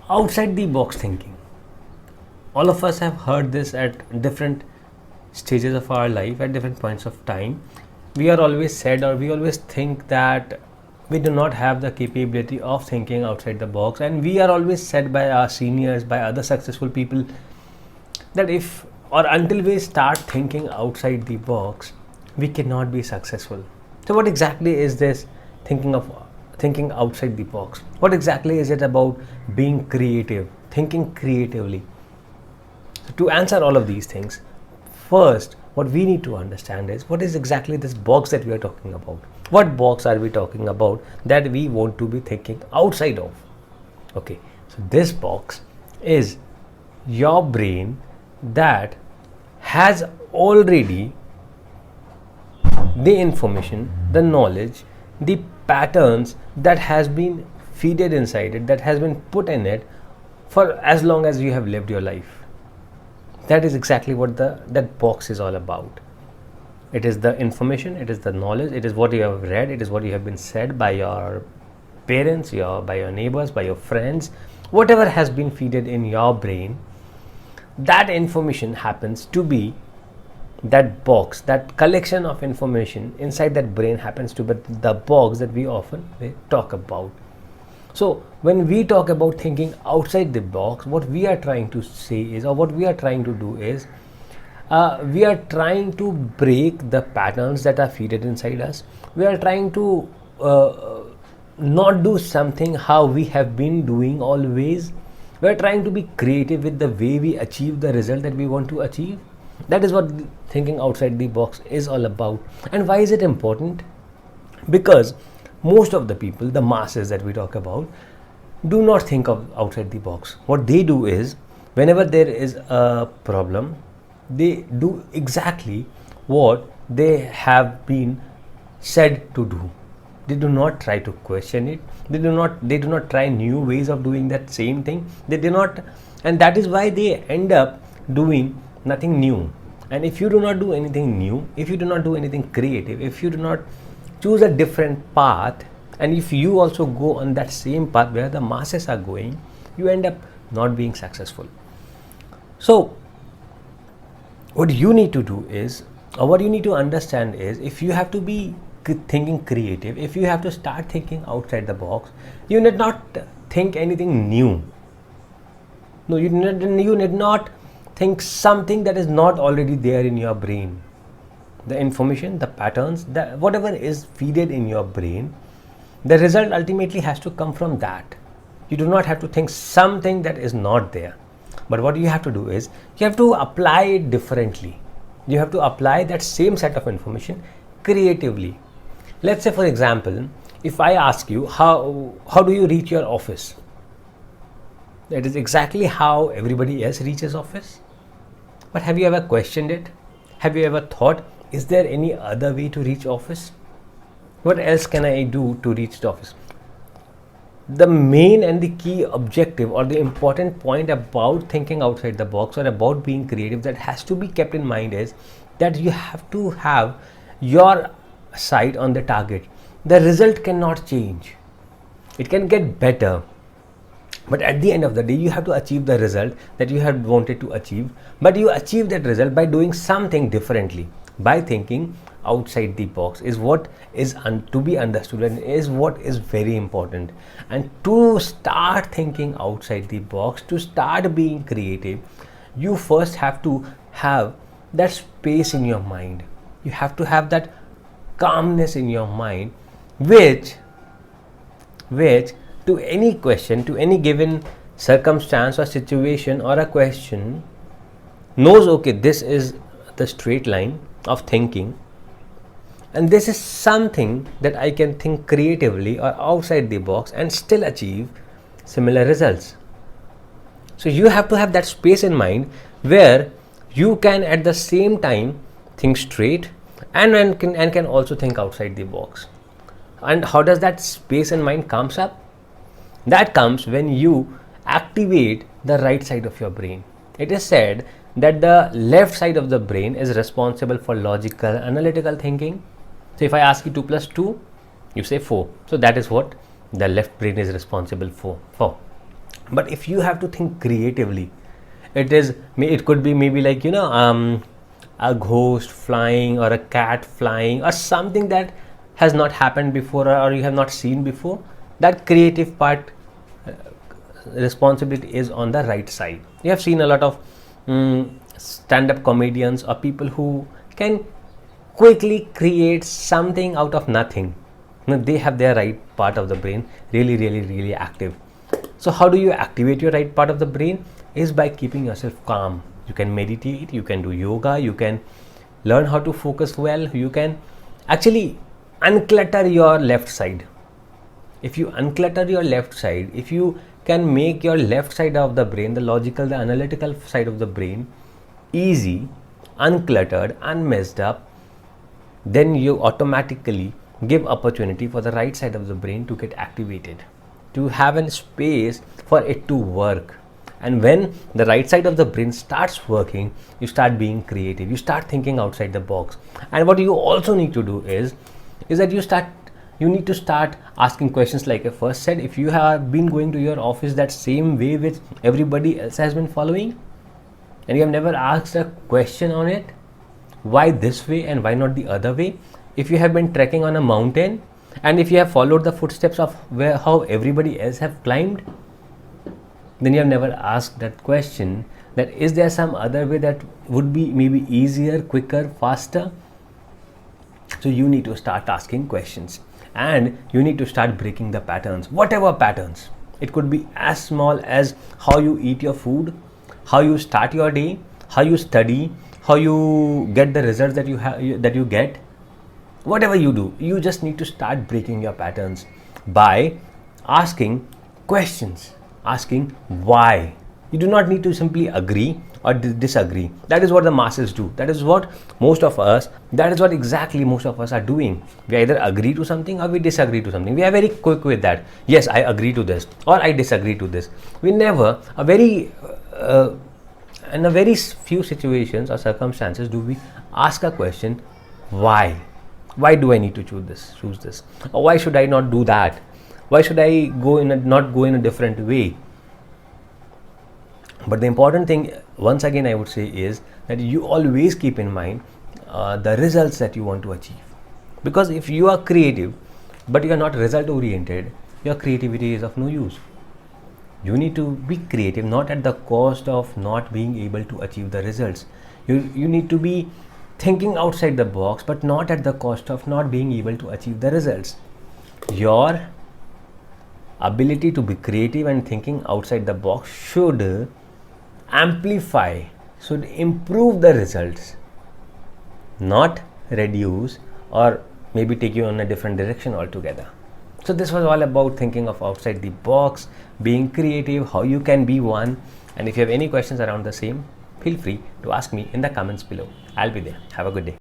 outside the box thinking. All of us have heard this at different stages of our life, at different points of time. We are always said, or we always think that we do not have the capability of thinking outside the box, and we are always said by our seniors, by other successful people, that if or until we start thinking outside the box, we cannot be successful. So what exactly is this thinking outside the box? What exactly is it about being creative, thinking creatively? So to answer all of these things, first what we need to understand is what is exactly this box that we are talking about. What box are we talking about that we want to be thinking outside of? Okay, so this box is your brain that has already the information, the knowledge, the patterns that has been feeded inside it, that has been put in it for as long as you have lived your life. That is exactly what that box is all about. It is the information, it is the knowledge, it is what you have read, it is what you have been said by your parents, by your neighbors, by your friends, whatever has been feeded in your brain. That information happens to be that box, that collection of information inside that brain happens to be the box that we often talk about. So when we talk about thinking outside the box, what we are trying to say is, or what we are trying to do is, we are trying to break the patterns that are feeded inside us. We are trying to not do something how we have been doing always. We are trying to be creative with the way we achieve the result that we want to achieve. That is what thinking outside the box is all about. And why is it important? Because most of the people, the masses that we talk about, do not think of outside the box. What they do is, whenever there is a problem, they do exactly what they have been said to do. They do not try to question it. They do not try new ways of doing that same thing. They do not, and that is why they end up doing nothing new. And if you do not do anything new, if you do not do anything creative, if you do not choose a different path, and if you also go on that same path where the masses are going, you end up not being successful. So what you need to do is, or what you need to understand is, if you have to be thinking creative, if you have to start thinking outside the box, you need not think anything new. No, you need not think something that is not already there in your brain. The information, the patterns, whatever is feeded in your brain, the result ultimately has to come from that. You do not have to think something that is not there. But what you have to do is, you have to apply it differently. You have to apply that same set of information creatively. Let's say, for example, if I ask you, how do you reach your office? That is exactly how everybody else reaches office. But have you ever questioned it? Have you ever thought, is there any other way to reach office? What else can I do to reach the office? The main and the key objective, or the important point about thinking outside the box or about being creative, that has to be kept in mind is that you have to have your sight on the target. The result cannot change. It can get better, but at the end of the day, you have to achieve the result that you have wanted to achieve. But you achieve that result by doing something differently, by thinking outside the box, is what is to be understood, and is what is very important. And to start thinking outside the box, to start being creative, you first have to have that space in your mind. You have to have that calmness in your mind, which to any question, to any given circumstance or situation or a question, knows, okay, this is the straight line of thinking, and this is something that I can think creatively or outside the box and still achieve similar results. So you have to have that space in mind where you can at the same time think straight and can also think outside the box. And how does that space in mind comes up? That comes when you activate the right side of your brain. It is said that the left side of the brain is responsible for logical, analytical thinking. So if I ask you 2 plus 2, you say 4. So that is what the left brain is responsible for. But if you have to think creatively, it could be maybe like, a ghost flying or a cat flying or something that has not happened before or you have not seen before. That creative part, responsibility is on the right side. You have seen a lot of stand-up comedians or people who can quickly create something out of nothing. They have their right part of the brain really, really, really active. So how do you activate your right part of the brain? Is by keeping yourself calm. You can meditate, you can do yoga, you can learn how to focus well, you can actually unclutter your left side. If you unclutter your left side, if you can make your left side of the brain, the logical, the analytical side of the brain, easy, uncluttered, unmessed up, then you automatically give opportunity for the right side of the brain to get activated, to have a space for it to work. And when the right side of the brain starts working, you start being creative, you start thinking outside the box. And what you also need to do is that you need to start asking questions. Like I first said, if you have been going to your office that same way which everybody else has been following, and you have never asked a question on it, why this way and why not the other way? If you have been trekking on a mountain and if you have followed the footsteps of how everybody else have climbed, then you have never asked that question, that is there some other way that would be maybe easier, quicker, faster? So you need to start asking questions and you need to start breaking the patterns, whatever patterns. It could be as small as how you eat your food, how you start your day, how you study, how you get the results that you get. Whatever you do, you just need to start breaking your patterns by asking questions, asking why. You do not need to simply agree or disagree. That is what the masses do. That is what exactly most of us are doing. We either agree to something or we disagree to something. We are very quick with that. Yes, I agree to this or I disagree to this. We never, in a very few situations or circumstances do we ask a question, why? Why do I need to choose this? Or why should I not do that? Why should I not go in a different way? But the important thing, once again, I would say is that you always keep in mind the results that you want to achieve. Because if you are creative, but you are not result oriented, your creativity is of no use. You need to be creative, not at the cost of not being able to achieve the results. You need to be thinking outside the box, but not at the cost of not being able to achieve the results. Your ability to be creative and thinking outside the box should amplify, should improve the results, not reduce or maybe take you in a different direction altogether. So this was all about thinking of outside the box, being creative, how you can be one. And if you have any questions around the same, feel free to ask me in the comments below. I'll be there. Have a good day.